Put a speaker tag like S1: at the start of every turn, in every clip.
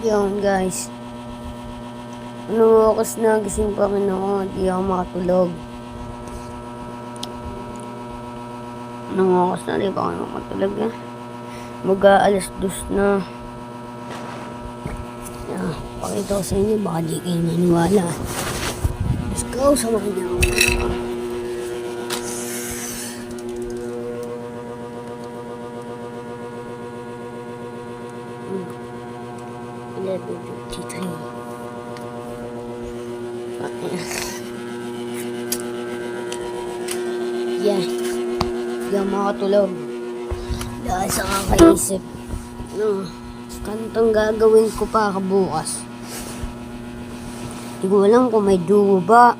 S1: Yun guys, anong oras na, gising pa rin ako, di ako makatulog. Anong oras na, di pa ako makatulog eh. Mag-aalas 2 na. Pakita ko sa inyo, baka di kayo naniwala. Let's go, samahan niyo ako. Yeah, di ako makatulog dahil sa kakaisip kantang gagawin ko pa kabukas. Di ko alam kung may duo ba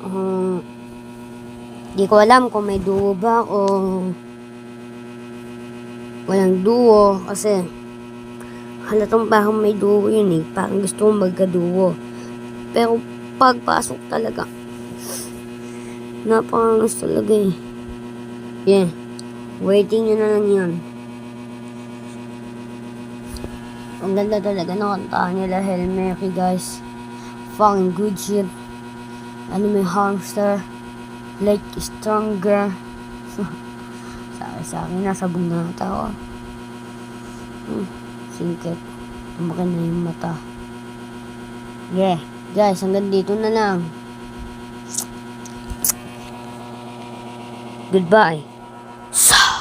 S1: o walang duo, kasi halatang parang may duo yun eh, parang gusto kong magka-duo, pero pagpasok talaga napakangas talaga eh. Yeah, waiting nyo na lang yan. Ang ganda talaga ng kantahan nila, Hail Mary guys. Fucking good shit. May hamster, like stronger. sa akin nasa bunga ako. Singkit. Tumakin na yung mata. Yeah, guys, hanggang dito na lang. Goodbye.